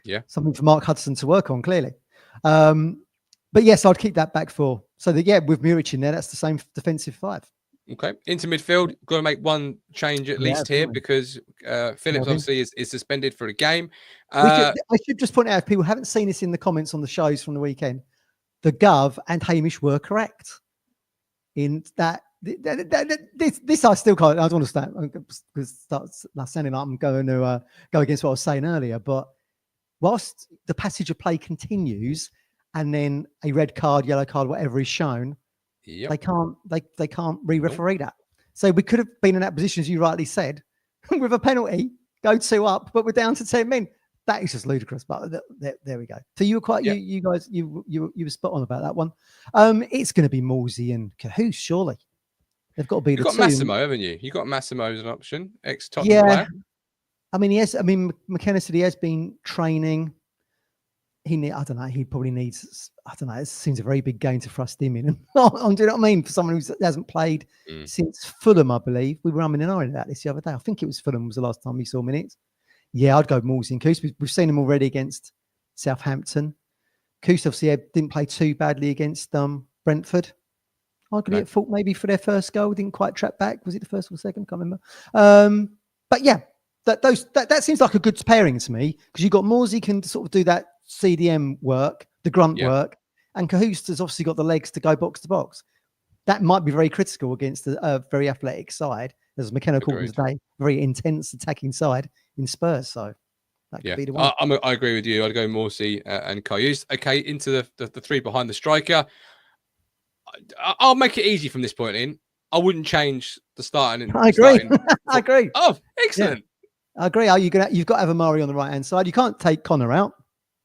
Speaker 1: Yeah.
Speaker 2: Something for Mark Hudson to work on, clearly. But yes, I'd keep that back four. So that, with Muric in there, that's the same defensive five.
Speaker 1: Okay. Into midfield, got to make one change at least here because Phillips obviously is suspended for a game.
Speaker 2: I should just point out, if people haven't seen this in the comments on the shows from the weekend, the Gov and Hamish were correct in that. This I still can't. I don't understand because that's sounding like I'm going to go against what I was saying earlier. But whilst the passage of play continues, and then a red card, yellow card, whatever is shown, they can't re-referee that. So we could have been in that position, as you rightly said, with a penalty, go 2 up, but we're down to 10 men. That is just ludicrous. But there we go. So you were quite you guys you were spot on about that one. It's going to be Morsey and Cahoose, surely. They've got to be. You've
Speaker 1: got Massimo, haven't you? You got Massimo as an option, ex-Tottenham player.
Speaker 2: I mean, yes. I mean, McKenna said he has been training. I don't know. He probably needs. I don't know. It seems a very big game to thrust him in. Do you know what I mean? For someone who hasn't played since Fulham, I believe we were umming and ahhing about this the other day. I think it was Fulham was the last time we saw minutes. Yeah, I'd go Morsey and Coos. We've seen him already against Southampton. Coos obviously didn't play too badly against Brentford. Arguably at fault maybe for their first goal. Didn't quite track back. Was it the first or second? Can't remember. But yeah, that seems like a good pairing to me because you've got Morsey can sort of do that CDM work, the grunt work, and Cahoose has obviously got the legs to go box to box. That might be very critical against a very athletic side, as McKenna called them today, very intense attacking side in Spurs. So that could be the one.
Speaker 1: I agree with you. I'd go Morsey and Karius. Okay, into the three behind the striker. I'll make it easy from this point in. I wouldn't change the starting.
Speaker 2: I agree. I agree.
Speaker 1: Oh, excellent.
Speaker 2: Yeah. I agree. You've got to have Amari on the right hand side. You can't take Connor out.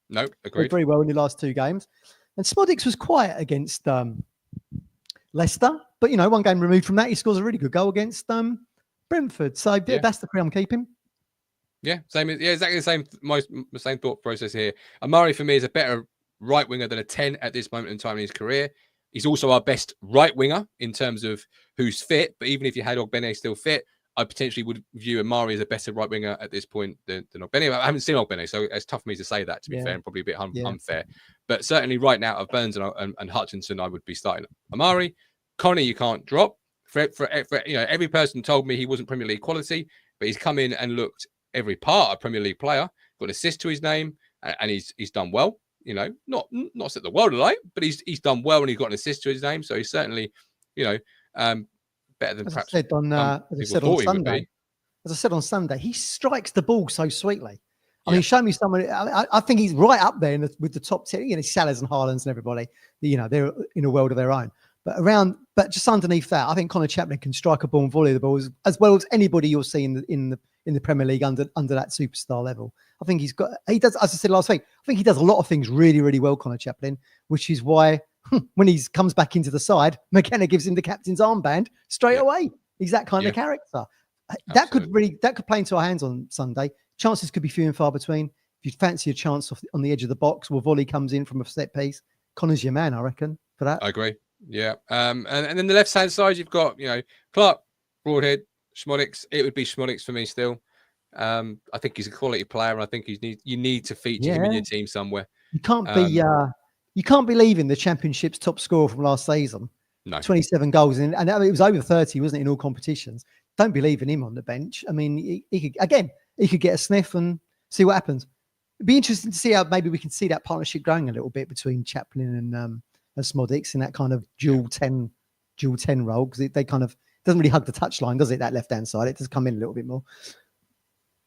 Speaker 1: No, agreed.
Speaker 2: Did very well in the last 2 games. And Smodics was quiet against Leicester, but one game removed from that, he scores a really good goal against Brentford. So that's the three I'm keeping.
Speaker 1: Yeah, exactly the same. My same thought process here. Amari for me is a better right winger than a 10 at this moment in time in his career. He's also our best right winger in terms of who's fit. But even if you had Ogbene still fit, I potentially would view Amari as a better right winger at this point than Ogbene. I haven't seen Ogbene, so it's tough for me to say that, to be fair, and probably a bit unfair. But certainly right now, of Burns and Hutchinson, I would be starting Amari. Connie, you can't drop. For every person told me he wasn't Premier League quality, but he's come in and looked every part of Premier League player, got an assist to his name, and he's done well. Not set the world alight, but he's done well and he's got an assist to his name. So he's certainly, better than perhaps
Speaker 2: as I said on Sunday, he strikes the ball so sweetly. I mean, show me someone. I think he's right up there with the top 10. Salahs and Haalands and everybody. They're in a world of their own. But just underneath that, I think Connor Chaplin can strike a ball and volley the ball as well as anybody you'll see in the Premier League under that superstar level. I think he does, as I said last week, I think he does a lot of things really, really well, Connor Chaplin, which is why when he comes back into the side, McKenna gives him the captain's armband straight away. He's that kind of character. That could play into our hands on Sunday. Chances could be few and far between. If you fancy a chance on the edge of the box, or volley comes in from a set piece, Connor's your man, I reckon, for that.
Speaker 1: I agree. Yeah. And then the left-hand side, you've got, Clark, Broadhead, Schmodics. It would be Schmodics for me still. I think he's a quality player, and I think you need to feature him in your team somewhere.
Speaker 2: You can't be leaving the Championship's top scorer from last season.
Speaker 1: No.
Speaker 2: 27 goals, and it was over 30, wasn't it, in all competitions? Don't be leaving him on the bench. I mean, he could get a sniff and see what happens. It'd be interesting to see how maybe we can see that partnership growing a little bit between Chaplin and Smodics in that kind of dual 10 role, because they kind of doesn't really hug the touchline, does it? That left hand side, it does come in a little bit more.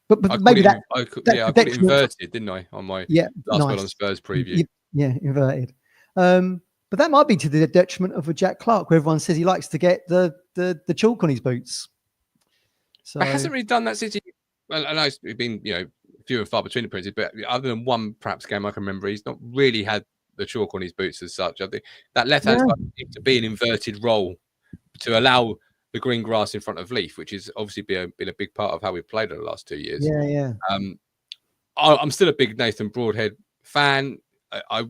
Speaker 2: But maybe I put it
Speaker 1: inverted, didn't I, on my last one on Spurs preview?
Speaker 2: Yeah, inverted. But that might be to the detriment of a Jack Clark, where everyone says he likes to get the chalk on his boots. So
Speaker 1: it hasn't really done that since well, I know it's been few and far between the Princes, but other than one perhaps game I can remember, he's not really had the chalk on his boots as such. I think that left hand side seems to be an inverted role to allow the green grass in front of Leaf, which is obviously been a big part of how we've played in the last 2 years.
Speaker 2: Yeah.
Speaker 1: I'm still a big Nathan Broadhead fan. I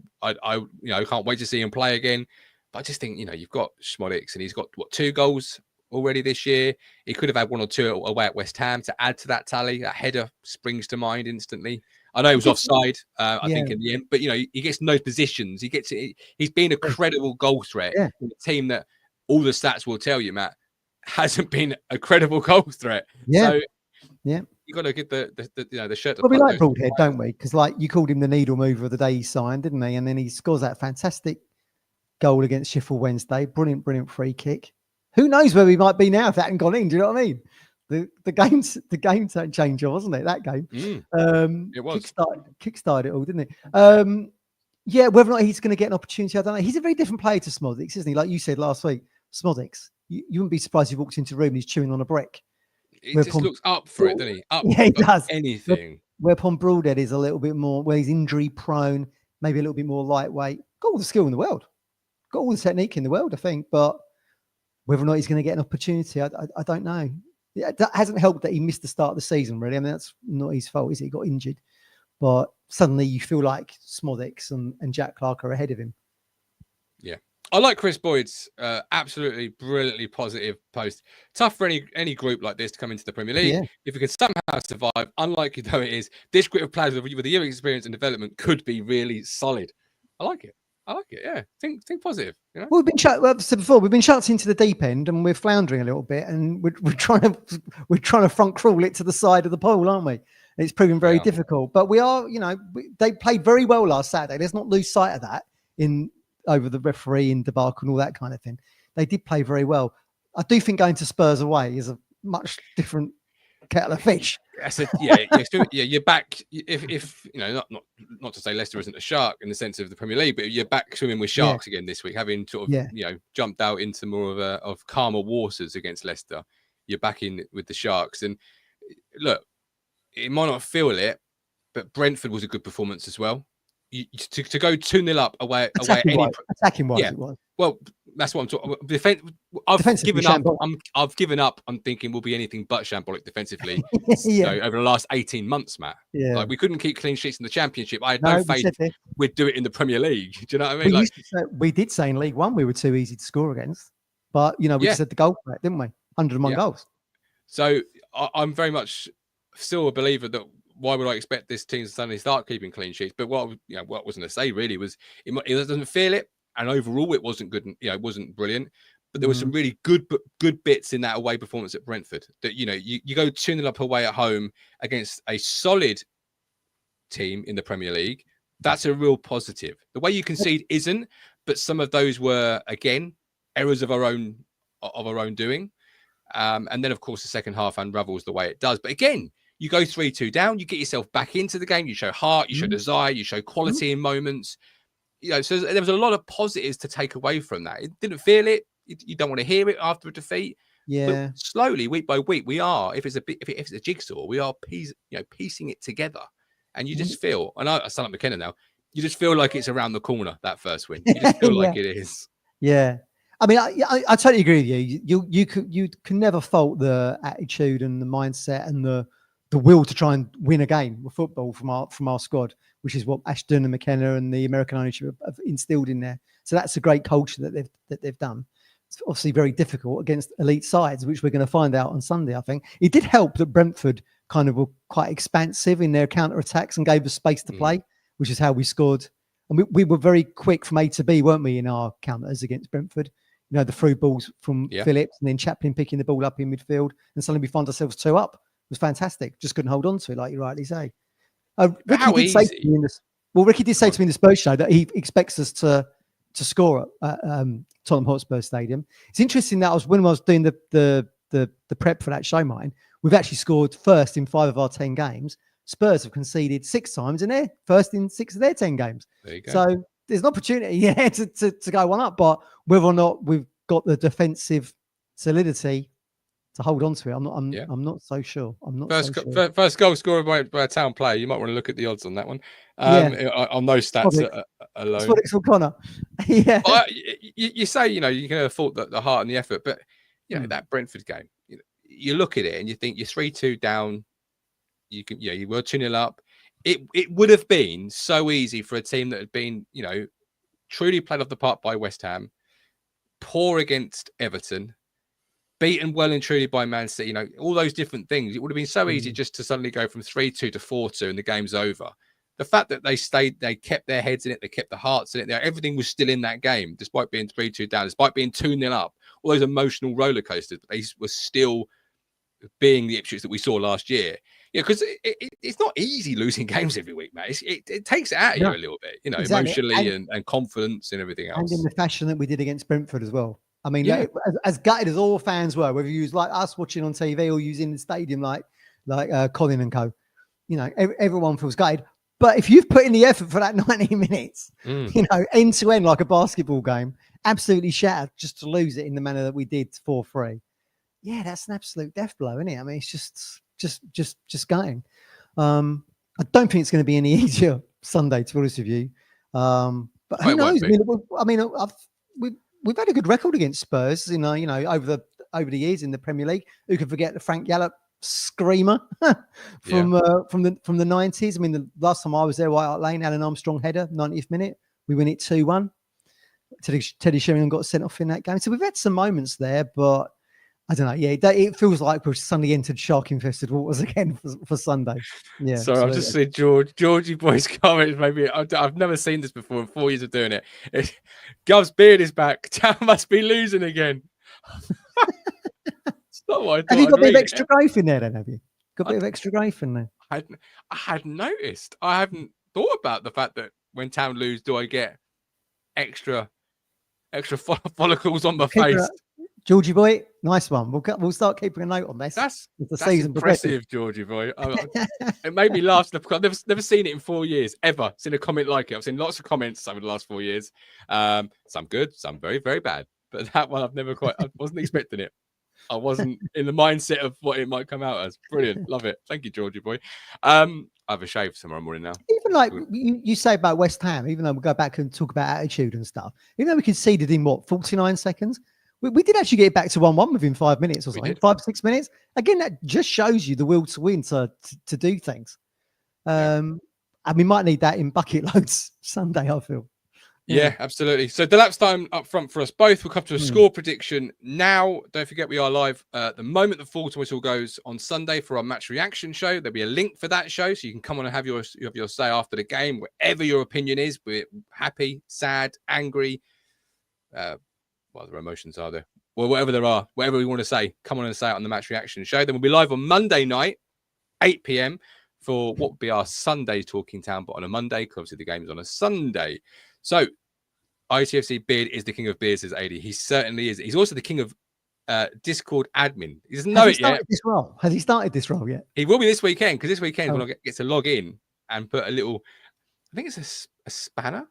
Speaker 1: can't wait to see him play again. But I just think you've got Schmodics, and he's got 2 goals already this year. He could have had 1 or 2 away at West Ham to add to that tally. That header springs to mind instantly. I know he was offside, I think, in the end, but he gets no positions. He's been a credible goal threat in a team that all the stats will tell you, Matt, hasn't been a credible goal threat. So you got to get the shirt.
Speaker 2: Well, we like Broadhead, don't we? Because you called him the needle mover of the day he signed, didn't he? And then he scores that fantastic goal against Sheffield Wednesday. Brilliant free kick. Who knows where we might be now if that hadn't gone in? Do you know what I mean? The game's a changer, wasn't it? That game.
Speaker 1: It was.
Speaker 2: Kickstarted it all, didn't it? Whether or not he's going to get an opportunity, I don't know. He's a very different player to Smodics, isn't he? Like you said last week, Smodics. You wouldn't be surprised if he walks into a room and he's chewing on a brick.
Speaker 1: He just looks up for it, doesn't he?
Speaker 2: He does.
Speaker 1: Anything.
Speaker 2: Whereupon Broadhead is a little bit more, where he's injury prone, maybe a little bit more lightweight. Got all the skill in the world. Got all the technique in the world, I think. But whether or not he's going to get an opportunity, I don't know. That hasn't helped that he missed the start of the season, really. I mean, that's not his fault, is it? He got injured. But suddenly you feel like Smodics and Jack Clark are ahead of him.
Speaker 1: Yeah. I like Chris Boyd's absolutely brilliantly positive post. Tough for any group like this to come into the Premier League. If we can somehow survive, unlikely though it is, this group of players with a year of experience and development could be really solid. I like it. Yeah. Think positive.
Speaker 2: Well, we've been said before, we've been chucked into the deep end and we're floundering a little bit, and we're trying to front crawl it to the side of the pole, aren't we? It's proving very difficult. But we are, they played very well last Saturday. Let's not lose sight of that over the referee and debacle and all that kind of thing. They did play very well. I do think going to Spurs away is a much different kettle of fish.
Speaker 1: You're back. If you know, not to say Leicester isn't a shark in the sense of the Premier League, but you're back swimming with sharks again this week, having sort of jumped out into more of calmer waters against Leicester. You're back in with the Sharks, and look, it might not feel it, but Brentford was a good performance as well. To go 2-0 up away
Speaker 2: attacking wise,
Speaker 1: yeah.
Speaker 2: it was.
Speaker 1: Well, that's what I'm talking about. I've given up on thinking we'll be anything but shambolic defensively over the last 18 months, Matt.
Speaker 2: Yeah.
Speaker 1: Like, we couldn't keep clean sheets in the Championship. I had no faith we'd do it in the Premier League. Do you know what I mean?
Speaker 2: We did say in League One we were too easy to score against, but we just had the goal for it, didn't we? 101 goals.
Speaker 1: So I'm very much still a believer that why would I expect this team to suddenly start keeping clean sheets? But what I was going to say really was it doesn't feel it. And overall, it wasn't good. It wasn't brilliant. But there were some really good bits in that away performance at Brentford. That you go 2-0 up away at home against a solid team in the Premier League. That's a real positive. The way you concede isn't, but some of those were again errors of our own doing. And then of course the second half unravels the way it does. But again, you go 3-2 down. You get yourself back into the game. You show heart. You show desire. You show quality in moments. So there was a lot of positives to take away from that. It didn't feel it. You don't want to hear it after a defeat.
Speaker 2: Yeah.
Speaker 1: But slowly, week by week, we are. If it's a jigsaw, we are piecing it together. And you just feel. And I sound like McKenna now. You just feel like it's around the corner. That first win. You just feel like it is.
Speaker 2: Yeah. I mean, I totally agree with you. You can never fault the attitude and the mindset and the will to try and win a game of football from our squad, which is what Ashton and McKenna and the American ownership have instilled in there. So that's a great culture that they've done. It's obviously very difficult against elite sides, which we're going to find out on Sunday. I think it did help that Brentford kind of were quite expansive in their counter attacks and gave us space to play, which is how we scored. And we were very quick from A to B, weren't we, in our counters against Brentford? The through balls from Phillips and then Chaplin picking the ball up in midfield, and suddenly we find ourselves 2 up. It was fantastic. Just couldn't hold on to it, like you rightly say. Ricky did say to me in the Spurs show that he expects us to score at Tottenham Hotspur Stadium. It's interesting that when I was doing the prep for that show, we've actually scored first in 5 of our 10 games. Spurs have conceded 6 times and they're first in 6 of their 10 games.
Speaker 1: There you go.
Speaker 2: So there's an opportunity to go 1 up, but whether or not we've got the defensive solidity to hold on to it, I'm not so sure.
Speaker 1: First goal scored by a Town player. You might want to look at the odds on that one. On those stats alone.
Speaker 2: That's what it's all Connor. Yeah.
Speaker 1: You say you can have thought that the heart and the effort, but that Brentford game, you look at it and you think you're 3-2 down. You were 2-0 up. It would have been so easy for a team that had been truly played off the park by West Ham, poor against Everton, beaten well and truly by Man City, all those different things. It would have been so easy just to suddenly go from 3-2 to 4-2 and the game's over. The fact that they kept their heads in it, they kept their hearts in it, everything was still in that game, despite being 3-2 down, despite being 2-0 up, all those emotional roller coasters, they were still being the Ipswich that we saw last year. Because it's not easy losing games every week, mate. It takes it out of you a little bit, exactly. Emotionally and confidence and everything else.
Speaker 2: And in the fashion that we did against Brentford as well. I mean, as gutted as all fans were, whether you was like us watching on TV or using the stadium like Colin and co, everyone feels gutted. But if you've put in the effort for that 90 minutes, end to end like a basketball game, absolutely shattered just to lose it in the manner that we did 4-3. Yeah, that's an absolute death blow, isn't it? I mean, it's just going. I don't think it's going to be any easier Sunday, to be honest with you. But who knows? We've had a good record against Spurs, over the years in the Premier League. Who could forget the Frank Gallup screamer from the 90s? I mean, the last time I was there, White Hart Lane, Alan Armstrong header, 90th minute. We win it 2-1. Teddy Sheringham got sent off in that game. So we've had some moments there, but I don't know. Yeah, it feels like we've suddenly entered shark-infested waters again for Sunday. Yeah.
Speaker 1: So I've just seen Georgie Boy's comments. Maybe I've never seen this before in 4 years of doing it. Gov's beard is back. Town must be losing again. It's not what I thought.
Speaker 2: Have you got a bit of extra growth in there then? Have you got a bit of extra growth in there?
Speaker 1: I hadn't noticed. I haven't thought about the fact that when Town lose, do I get extra follicles on my face?
Speaker 2: Georgie Boy, Nice one. We'll start keeping a note on this.
Speaker 1: That's
Speaker 2: season
Speaker 1: impressive, Georgie boy. It made me laugh. I've never seen it in 4 years, ever seen a comment like it. I've seen lots of comments over the last 4 years. Some good, some very, very bad. But that one I wasn't expecting it. I wasn't in the mindset of what it might come out as. Brilliant. Love it. Thank you, Georgie boy. I have a shave tomorrow morning now.
Speaker 2: Even like you say about West Ham, even though we'll go back and talk about attitude and stuff, even though we conceded in 49 seconds, we did actually get it back to 1-1 within 5 minutes or something, 5-6 minutes. Again, that just shows you the will to win to do things. And we might need that in bucket loads Sunday, I feel.
Speaker 1: Yeah, absolutely. So the lapse time up front for us both. We'll come to a score prediction now. Don't forget we are live the moment the full time whistle goes on Sunday for our match reaction show. There'll be a link for that show, so you can come on and have your say after the game, whatever your opinion is. We're happy, sad, angry. What other emotions are there? Well, whatever there are, whatever we want to say, come on and say it on the match reaction show. Then we'll be live on Monday night, 8 p.m. for what would be our Sunday Talking Town, but on a Monday, because obviously the game is on a Sunday. So ITFC Beard is the king of beers, says AD. He certainly is. He's also the king of Discord admin. He doesn't know it yet.
Speaker 2: Has he started this role yet?
Speaker 1: He will be this weekend, because this weekend we'll get to log in and put a little, I think it's a spanner.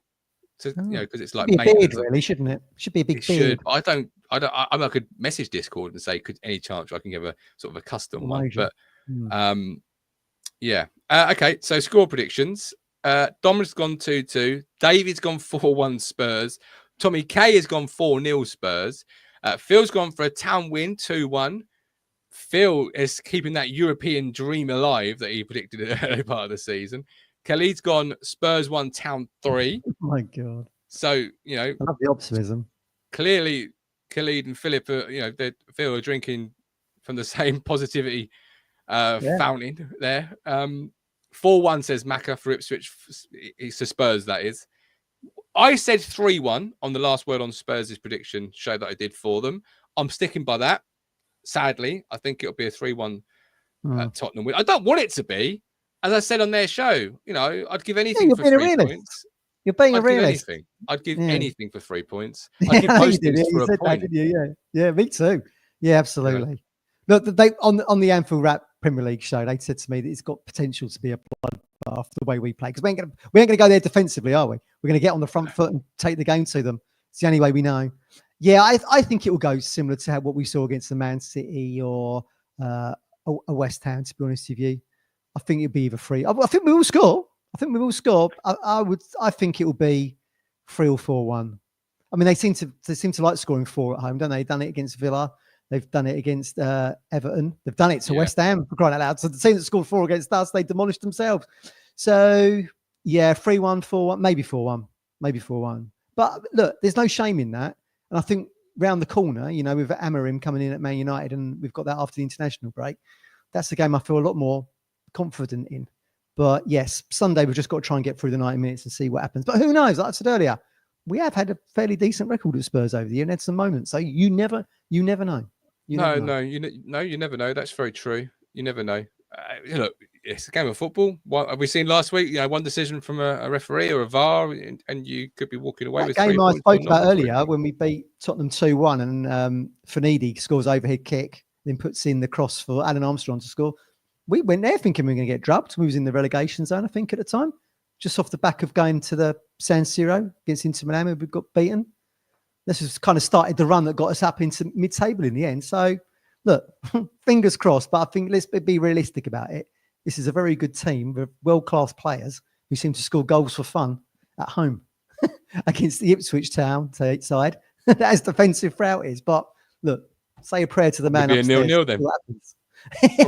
Speaker 1: So, because it's like
Speaker 2: be a beard, really, shouldn't it? Should be a big beard.
Speaker 1: Should. I could message Discord and say, could any chance I can give a sort of a custom one? But yeah. Okay, so score predictions. Dom's gone 2-2. David's gone 4-1 Spurs. Tommy K has gone 4-0 Spurs. Phil's gone for a Town win, 2-1. Phil is keeping that European dream alive that he predicted at the early part of the season. Khalid's gone Spurs 1, Town 3.
Speaker 2: Oh my God.
Speaker 1: So,
Speaker 2: I love the optimism.
Speaker 1: Clearly, Khalid and Philip are, Phil are drinking from the same positivity fountain there. 4-1 says Macca for Ipswich. It's the Spurs, that is. I said 3-1 on the last word on Spurs' prediction show that I did for them. I'm sticking by that. Sadly, I think it'll be a 3-1 Tottenham win. I don't want it to be. As I said on their show, I'd give anything for 3 points.
Speaker 2: You're being a realist.
Speaker 1: I'd give anything for 3 points. I'd give most things for a point.
Speaker 2: Yeah, me too. Yeah, absolutely. Look, they on the Anfield Wrap Premier League show, they said to me that it's got potential to be a bloodbath the way we play, because we ain't gonna go there defensively, are we? We're gonna get on the front foot and take the game to them. It's the only way we know. Yeah, I think it will go similar to what we saw against the Man City or a West Ham. To be honest with you, I think it'll be either 3. I think we will score. I think it will be 3 or 4-1. I mean, they seem to like scoring 4 at home, don't they? They've done it against Villa. They've done it against Everton. They've done it to West Ham, for crying out loud. So the team that scored 4 against us, they demolished themselves. So, yeah, 3-1, 4-1, maybe 4-1, maybe 4-1. But look, there's no shame in that. And I think round the corner, with Amorim coming in at Man United, and we've got that after the international break, that's the game I feel a lot more confident in. But yes, Sunday we've just got to try and get through the 90 minutes and see what happens. But who knows? Like I said earlier, we have had a fairly decent record at Spurs over the year and had some moments. So you never know. You never know. That's very true. You never know. Look, it's a game of football. What have we seen last week? One decision from a referee or a VAR, and you could be walking away with 3 game
Speaker 1: points.
Speaker 2: I spoke about earlier when we beat Tottenham 2-1 and Finidi scores overhead kick, then puts in the cross for Alan Armstrong to score. We went there thinking we were going to get drubbed. We was in the relegation zone, I think, at the time, just off the back of going to the San Siro against Inter Milan, where we got beaten. This has kind of started the run that got us up into mid-table in the end. So, look, fingers crossed, but I think let's be realistic about it. This is a very good team with world-class players who seem to score goals for fun at home against the Ipswich Town side. As defensive throughout is. But, look, say a prayer to the man upstairs.
Speaker 1: It'll be a 0-0 then.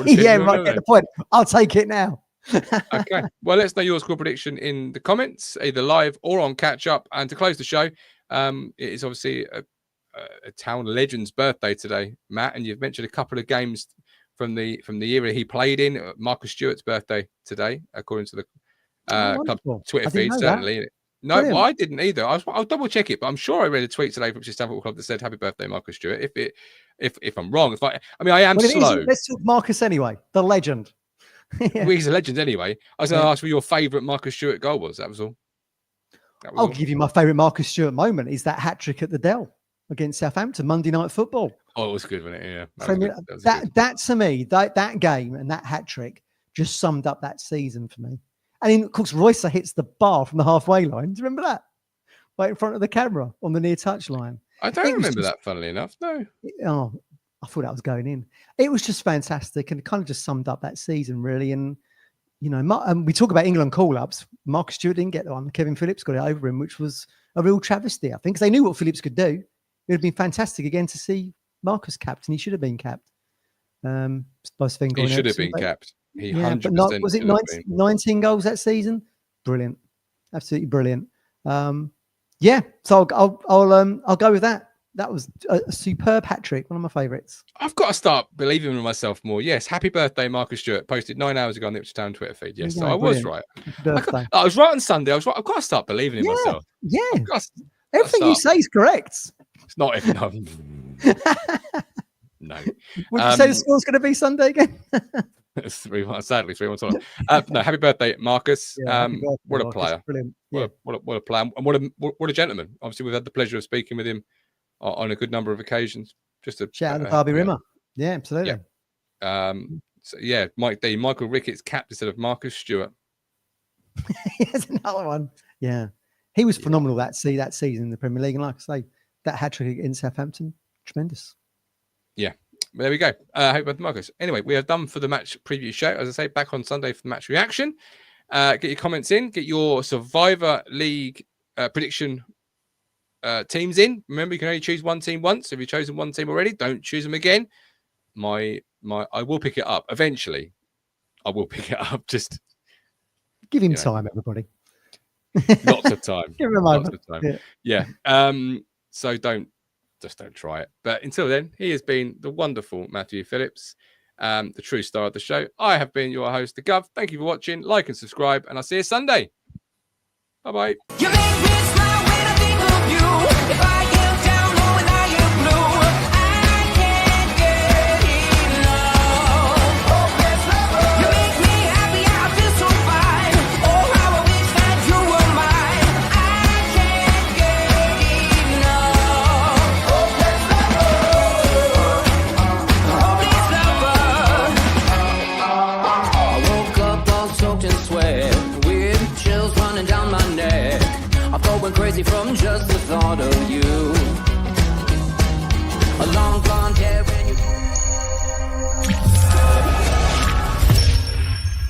Speaker 2: Yeah, right, get the point. I'll take it now.
Speaker 1: Okay. Well, let us know your score prediction in the comments, either live or on catch up. And to close the show, it is obviously a Town legend's birthday today, Matt, and you've mentioned a couple of games from the era he played in. Marcus Stewart's birthday today, according to the club Twitter feed, certainly. No, well, I didn't either. I'll double check it, but I'm sure I read a tweet today from Ipswich Town Football Club that said "Happy birthday, Marcus Stewart." If I'm wrong, I am slow.
Speaker 2: Let's talk Marcus anyway, the legend.
Speaker 1: Well, he's a legend anyway. I was going to ask what your favourite Marcus Stewart goal was. That was all.
Speaker 2: I'll give you my favourite Marcus Stewart moment. Is that hat trick at the Dell against Southampton, Monday Night Football.
Speaker 1: Oh, it was good, wasn't it? Yeah.
Speaker 2: That to me, that game and that hat trick just summed up that season for me. And then, of course, Royce hits the bar from the halfway line. Do you remember that? Right in front of the camera on the near touch line.
Speaker 1: I don't remember that, funnily enough. No.
Speaker 2: Oh, I thought that was going in. It was just fantastic, and it kind of just summed up that season, really. And we talk about England call-ups. Marcus Stewart didn't get the one. Kevin Phillips got it over him, which was a real travesty, I think, because they knew what Phillips could do. It would have been fantastic again to see Marcus capped, and he should have been capped. By Sven
Speaker 1: he should have been capped. He 100%
Speaker 2: but not, was it 19 goals that season? Brilliant, absolutely brilliant. So I'll go with that. That was a superb hat trick, one of my favourites.
Speaker 1: I've got to start believing in myself more. Yes, happy birthday, Marcus Stewart. Posted 9 hours ago on the Ipswich Town Twitter feed. Yes, so I was right. I was right on Sunday. I was right. I've got to start believing in myself.
Speaker 2: Yeah, everything you say is correct.
Speaker 1: It's not if no. No.
Speaker 2: Would you say the score's going to be Sunday again?
Speaker 1: It's 3-1. Sadly, 3-1. No, happy birthday, Marcus. What a player!
Speaker 2: Brilliant.
Speaker 1: What a player, and what a gentleman. Obviously, we've had the pleasure of speaking with him on a good number of occasions. Just a
Speaker 2: shout out to Derby Rimmer. Yeah, absolutely.
Speaker 1: Yeah. Mike D. Michael Ricketts capped instead of Marcus Stewart.
Speaker 2: Here's another one. Yeah, he was phenomenal that season in the Premier League, and like I say, that hat trick against Southampton, tremendous.
Speaker 1: Yeah. There we go. Happy birthday, Marcus. Anyway, we are done for the match preview show. As I say, back on Sunday for the match reaction. Get your comments in. Get your Survivor League prediction teams in. Remember, you can only choose one team once. If you've chosen one team already, don't choose them again. I will pick it up eventually. I will pick it up. Just
Speaker 2: give him time, everybody.
Speaker 1: Lots of time.
Speaker 2: Give him a moment.
Speaker 1: Lots of time. Yeah. So don't try it. But until then, he has been the wonderful Matthew Phillips, the true star of the show. I have been your host, the Gov. Thank you for watching. Like and subscribe, and I'll see you Sunday. Bye-bye. You make me smile when I think of you. If I get down or when I get blue, I can't get enough. Oh, yes, lover. You make me happy, I feel so fine. Oh, how I wish that you were mine. I can't get enough. Oh, yes, lover. I woke up all soaked in sweat, with chills running down my neck. I thought went crazy from just the thought of you. A long blonde hair.